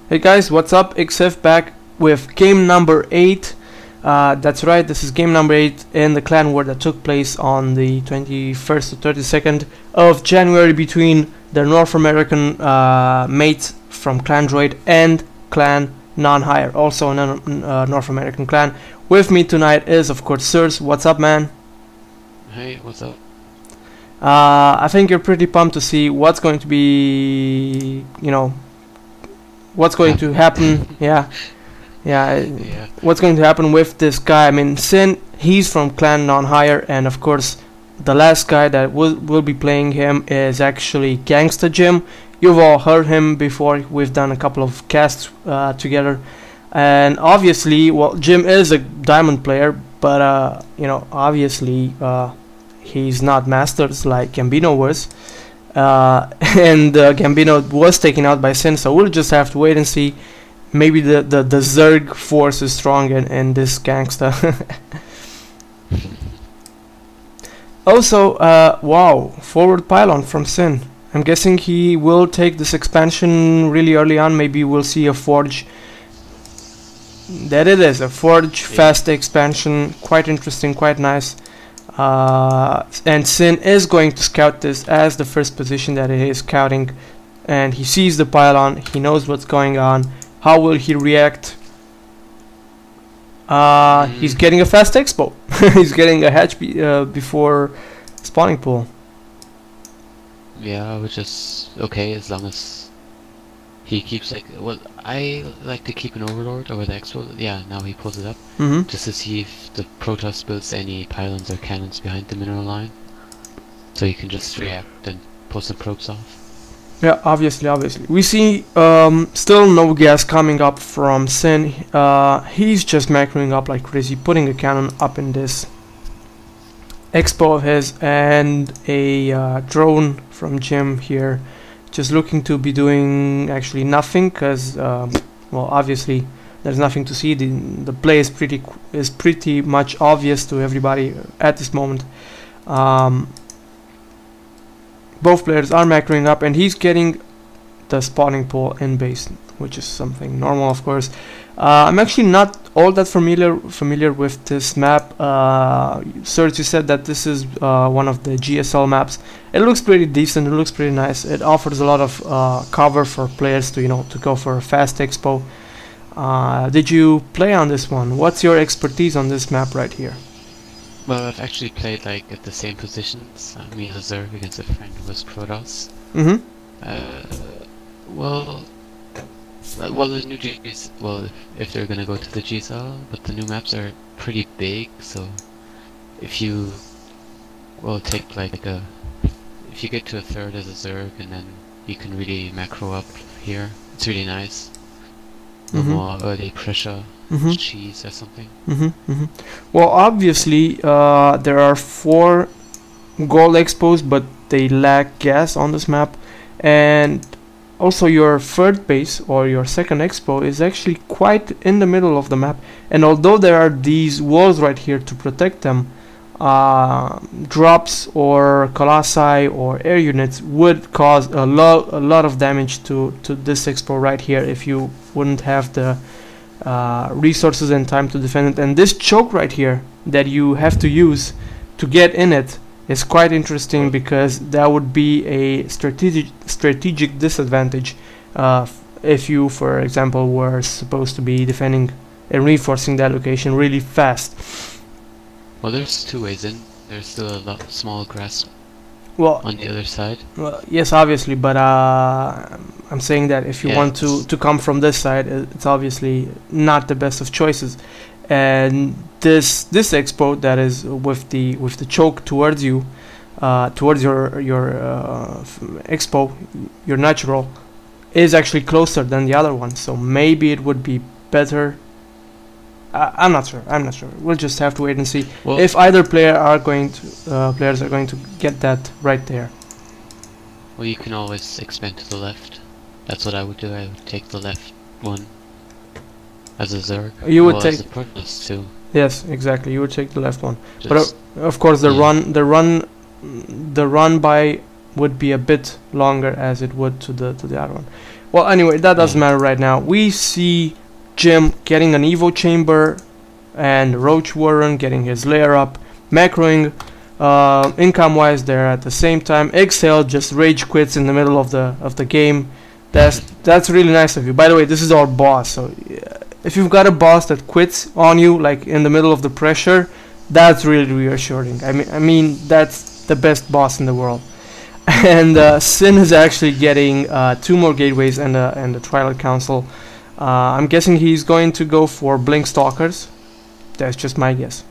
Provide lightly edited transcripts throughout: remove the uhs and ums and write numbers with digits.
Hey guys, what's up? XF back with game number 8. That's right, this is game number 8 in the clan war that took place on the 21st to 32nd of January between the North American mates from Clandroid and clan NoneHigher, also a North American clan. With me tonight is, of course, Sirs. What's up, man? Hey, what's up? I think you're pretty pumped to see what's going to be, what's going to happen. Yeah. What's going to happen with this guy? I mean, SinN, he's from clan NoneHigher, and of course the last guy that will be playing him is actually GangstaJim. You've all heard him before. We've done a couple of casts together, and obviously, well, Jim is a diamond player, but obviously he's not masters like Gambino was. And Gambino was taken out by SinN, so we'll just have to wait and see. Maybe the Zerg force is strong in this gangsta. Also, wow, forward pylon from SinN. I'm guessing he will take this expansion really early on. Maybe we'll see a forge. That it is, a forge fast expansion. Quite interesting, quite nice. And SinN is going to scout this as the first position that he is scouting, and he sees the pylon, he knows what's going on. How will he react? He's getting a fast expo. He's getting a hatch before spawning pool. Yeah, which is okay as long as he keeps well, I like to keep an overlord over the expo. Yeah, now he pulls it up just to see if the Protoss builds any pylons or cannons behind the mineral line, so he can just react and pull some probes off. Yeah, obviously. We see still no gas coming up from SinN. He's just macroing up like crazy, putting a cannon up in this expo of his, and a drone from Jim here, just looking to be doing actually nothing, because well, obviously there's nothing to see. The play is pretty much obvious to everybody at this moment. Both players are macroing up, and he's getting the spawning pool in base, which is something normal, of course. I'm actually not all that familiar with this map. Serge, you said that this is one of the GSL maps. It looks pretty decent. It looks pretty nice. It offers a lot of cover for players to to go for a fast expo. Did you play on this one? What's your expertise on this map right here? Well, I've actually played like at the same positions. Me as a Zerg against a friend who was Protoss. Well, the new Gs. Well, if they're gonna go to the GSL, but the new maps are pretty big. So if you take like if you get to a third as a Zerg, and then you can really macro up here. It's really nice. No more early pressure. Cheese or something. Well, obviously there are 4 gold expos, but they lack gas on this map, and also your third base or your second expo is actually quite in the middle of the map, and although there are these walls right here to protect them, drops or colossi or air units would cause a lot of damage to this expo right here if you wouldn't have the resources and time to defend it. And this choke right here that you have to use to get in it is quite interesting, because that would be a strategic disadvantage if you, for example, were supposed to be defending and reinforcing that location really fast. Well, there's 2 ways in. There's still a lot of small grass on the other side. Well, yes, obviously, but I'm saying that if you want to come from this side, it's obviously not the best of choices. And this expo that is with the choke towards you, towards your expo, your natural, is actually closer than the other one. So maybe it would be better. I'm not sure. We'll just have to wait and see if either players are going to get that right there. Well, you can always expand to the left. That's what I would do. I would take the left one as a Zerg. You would take as a Protoss too. Yes, exactly. You would take the left one, but of course the run by would be a bit longer as it would to the other one. Well, anyway, that doesn't matter right now. We see Jim getting an Evo Chamber and Roach Warren getting his layer up, macroing income-wise there at the same time. Exhale just rage quits in the middle of the game. That's really nice of you. By the way, this is our boss, so if you've got a boss that quits on you like in the middle of the pressure, that's really reassuring. I mean that's the best boss in the world. And SinN is actually getting 2 more gateways and a Twilight Council. I'm guessing he's going to go for Blink Stalkers. That's just my guess.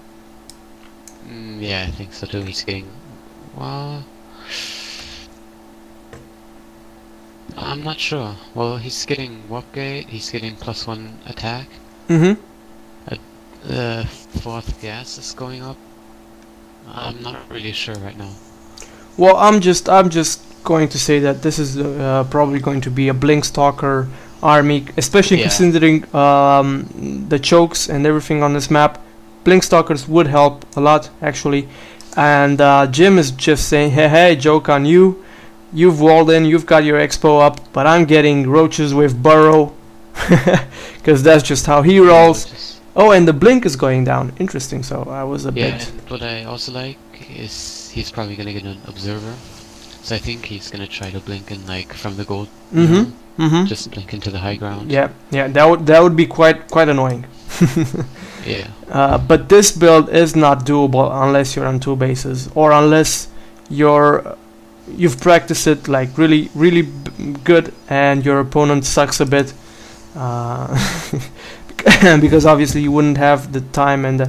Yeah, I think so too. He's getting... well... I'm not sure. Well, he's getting Warp Gate, he's getting +1 attack. Mm-hmm. The 4th gas is going up. I'm not really sure right now. Well, I'm just going to say that this is probably going to be a Blink Stalker army, especially considering the chokes and everything on this map. Blink Stalkers would help a lot, actually. And Jim is just saying, hey, joke on you. You've walled in, you've got your expo up, but I'm getting roaches with burrow. Because that's just how he rolls. Oh, and the blink is going down. Interesting, so I was a bit... Yeah, and what I also like is he's probably gonna get an observer. So I think he's gonna try to blink in like from the gold. Just blink into the high ground. Yeah, that would be quite annoying. Yeah. But this build is not doable unless you're on 2 bases, or unless you've practiced it like really good and your opponent sucks a bit, because obviously you wouldn't have the time and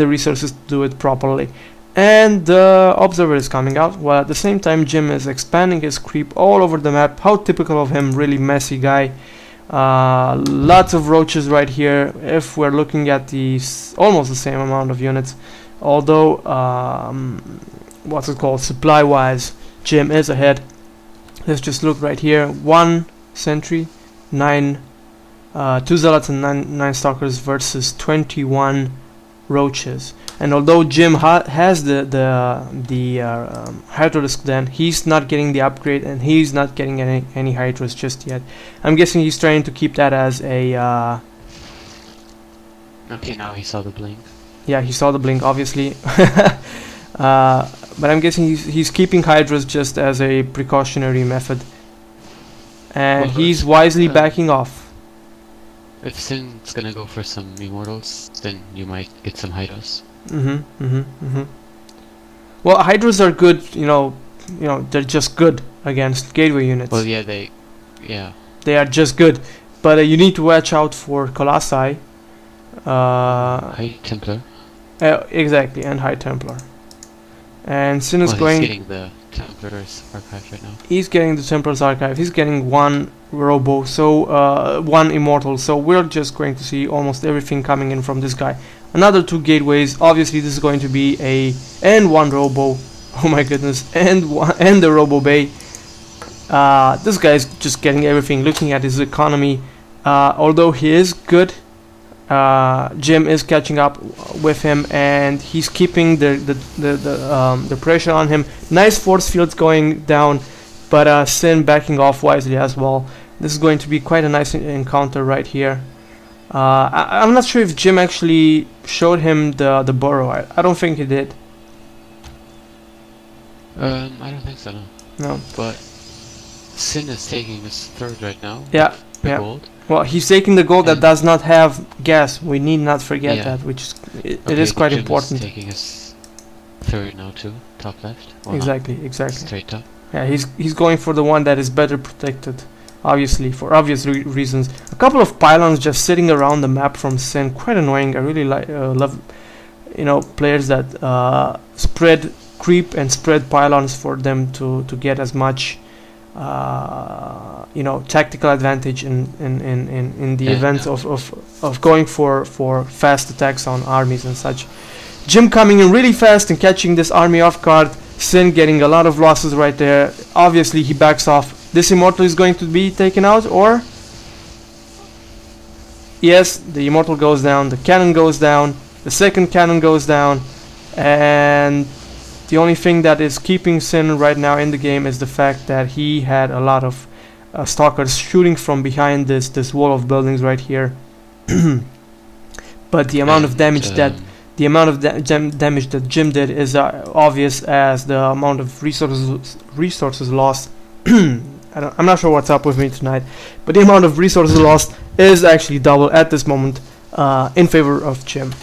the resources to do it properly. And the observer is coming out, while at the same time Jim is expanding his creep all over the map. How typical of him, really messy guy. Lots of roaches right here. If we're looking at these almost the same amount of units, although what's it called, supply wise, Jim is ahead. Let's just look right here. 1 sentry, 9 2 zealots and 9 stalkers versus 21 roaches. And although Jim has the Hydrolisk, then he's not getting the upgrade and he's not getting any Hydros just yet. I'm guessing he's trying to keep that as a okay, now he saw the blink. Yeah, he saw the blink, obviously. But I'm guessing he's keeping Hydras just as a precautionary method, and well, he's wisely backing off. If SinN's gonna go for some immortals, then you might get some Hydras. Well, Hydras are good, you know, they're just good against gateway units. Well, yeah, they are just good, but you need to watch out for Colossi. High Templar. Exactly, and High Templar. And SinN is going... he's getting the Templar's Archive right now. He's getting the Templar's Archive. He's getting 1 Robo, so 1 Immortal. So we're just going to see almost everything coming in from this guy. Another 2 gateways. Obviously, this is going to be and 1 Robo. Oh my goodness, and the Robo Bay. This guy is just getting everything. Looking at his economy, although he is good, Jim is catching up with him, and he's keeping the pressure on him. Nice force fields going down, but SinN backing off wisely as well. This is going to be quite a nice encounter right here. I'm not sure if Jim actually showed him the burrow. I don't think he did. I don't think so. No. But SinN is taking his 3rd right now. Yeah. Gold. Well, he's taking the gold that does not have gas. We need not forget that, which is it is quite important. Jim is taking his 3rd now too, top left. Exactly. Straight top. Yeah, he's going for the one that is better protected, obviously, for obvious reasons. A couple of pylons just sitting around the map from SinN, quite annoying. I really love, players that spread creep and spread pylons for them to get as much tactical advantage in the events of going for fast attacks on armies and such. Jim coming in really fast and catching this army off guard. SinN getting a lot of losses right there. Obviously he backs off. This immortal is going to be taken out, or yes, the immortal goes down, the cannon goes down, the second cannon goes down, and the only thing that is keeping SinN right now in the game is the fact that he had a lot of stalkers shooting from behind this wall of buildings right here. But the amount of damage that damage that Jim did is obvious as the amount of resources lost. I'm not sure what's up with me tonight, but the amount of resources lost is actually double at this moment in favor of Jim.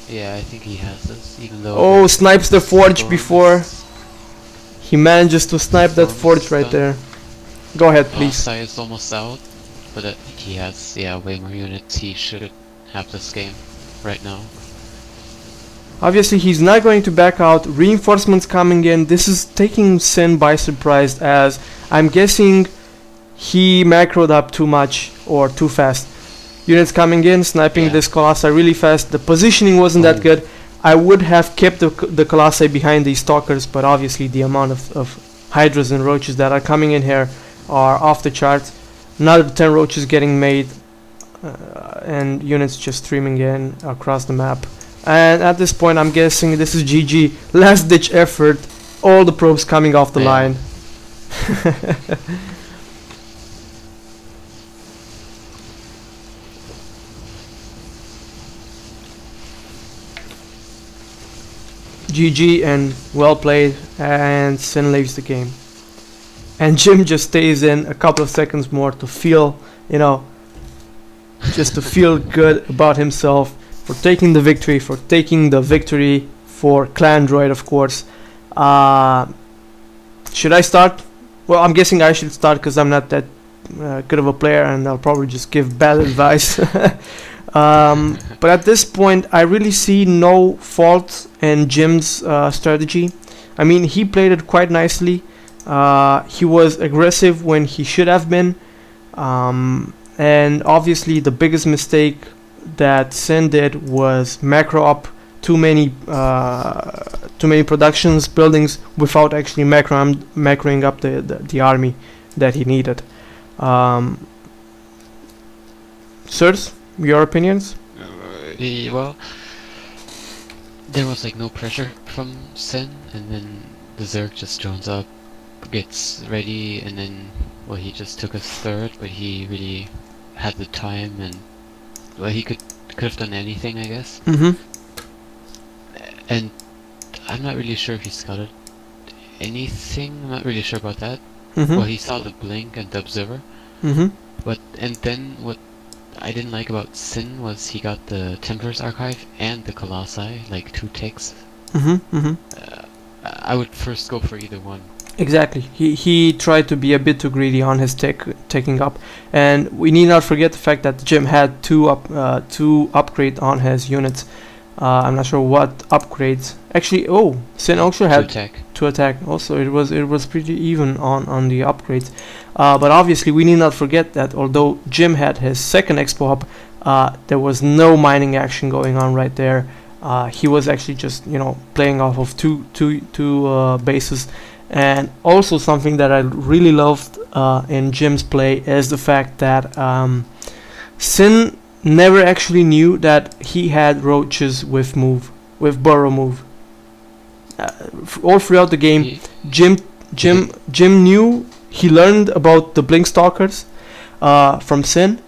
Yeah, I think he has this, even though... Oh, snipes the forge before. He manages to snipe that forge right there. Go ahead, please. Sai is almost out, but he has, yeah, way more units. He should have this game right now. Obviously, he's not going to back out. Reinforcements coming in. This is taking SinN by surprise, as I'm guessing he macroed up too much or too fast. Units coming in, sniping this Colossi really fast. The positioning wasn't that good. I would have kept the Colossi behind these stalkers, but obviously the amount of Hydras and Roaches that are coming in here are off the charts. Another 10 Roaches getting made, and units just streaming in across the map. And at this point, I'm guessing this is GG. Last ditch effort. All the probes coming off the line. GG and well played, and SinN leaves the game. And Jim just stays in a couple of seconds more to feel, you know, just to feel good about himself for taking the victory, for Clandroid, of course. Should I start? Well, I'm guessing I should start because I'm not that good of a player, and I'll probably just give bad advice. But at this point, I really see no fault in Jim's strategy. I mean, he played it quite nicely. He was aggressive when he should have been. And obviously, the biggest mistake that SinN did was macro up too many productions, buildings, without actually macroing up the army that he needed. Sirs, your opinions? Well, there was like no pressure from SinN, and then the Zerg just drones up, gets ready, and then, well, he just took his third, but he really had the time, and well, he could have done anything, I guess. And I'm not really sure if he scouted anything. I'm not really sure about that. Well, he saw the blink and the observer. But and then what I didn't like about SinN was he got the Templars archive and the Colossi, like 2 ticks. I would first go for either one. Exactly. He tried to be a bit too greedy on his taking up, and we need not forget the fact that Jim had two upgrade on his units. I'm not sure what upgrades. Actually, oh, SinN also had to attack. Also, it was pretty even on the upgrades. But obviously, we need not forget that although Jim had his second expo up, there was no mining action going on right there. He was actually just, you know, playing off of two bases. And also something that I really loved in Jim's play is the fact that SinN never actually knew that he had roaches with burrow move. All throughout the game, Jim knew. He learned about the blink stalkers from SinN,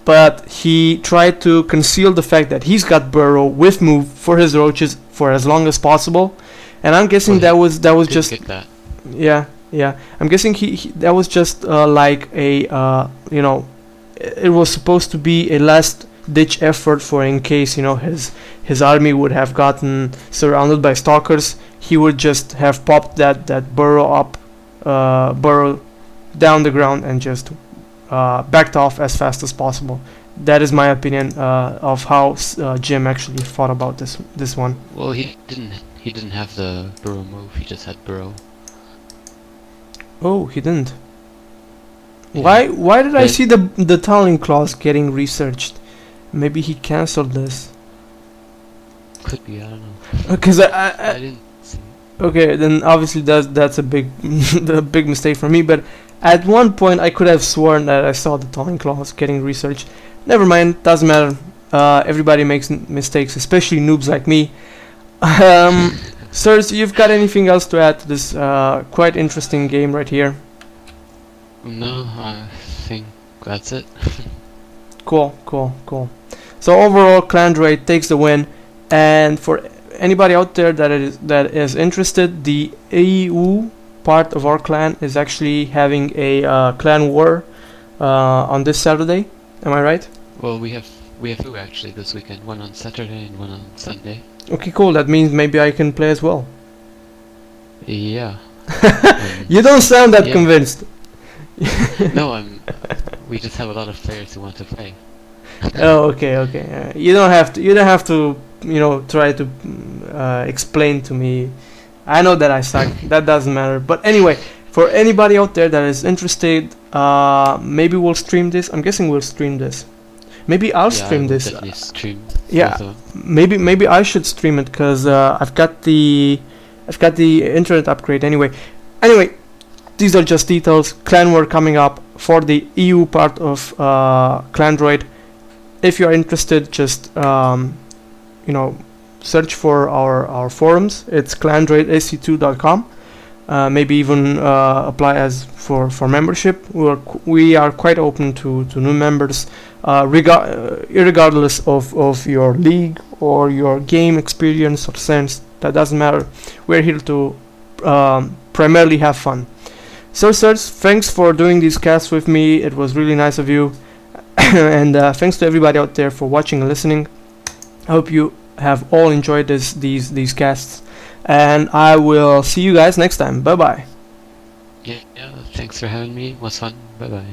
but he tried to conceal the fact that he's got burrow with move for his roaches for as long as possible. And I'm guessing that was just yeah. I'm guessing that was just like a you know, it was supposed to be a last ditch effort for in case, you know, his army would have gotten surrounded by stalkers. He would just have popped that burrow down the ground and just backed off as fast as possible. That is my opinion of how Jim actually thought about this one. Well, he didn't have the burrow move. He just had burrow. Oh, he didn't. Yeah. Why did I see the tunneling clause getting researched? Maybe he cancelled this. Could be, I don't know. Because I didn't see it. Okay, then obviously that's a big a big mistake for me. But at one point I could have sworn that I saw the tunneling clause getting researched. Never mind, doesn't matter. Everybody makes mistakes, especially noobs like me. Sirs, you've got anything else to add to this quite interesting game right here? No, I think that's it. Cool, cool, cool. So overall, Clandroid takes the win, and for anybody out there that is interested, the EU part of our clan is actually having a clan war on this Saturday. Am I right? Well, we have two actually this weekend. One on Saturday and one on Sunday. Okay, cool. That means maybe I can play as well. Yeah. You don't sound that yeah. convinced. No, we just have a lot of players who want to play. Oh, okay, okay. You don't have to. You don't have to. You know, try to explain to me. I know that I suck. That doesn't matter. But anyway, for anybody out there that is interested, maybe we'll stream this. I'm guessing we'll stream this. Maybe I'll stream this. Stream yeah, maybe I should stream it because I've got the internet upgrade anyway. Anyway, these are just details. Clan war coming up for the EU part of Clandroid. If you are interested, just you know, search for our forums. It's clandroidac2.com. Maybe even apply as for membership. We are quite open to new members, regardless of your league or your game experience or sense. That doesn't matter. We're here to primarily have fun. So sirs, thanks for doing these casts with me. It was really nice of you. And thanks to everybody out there for watching and listening. I hope you have all enjoyed these casts, and I will see you guys next time. Bye bye. Yeah, thanks for having me. It was fun. Bye bye.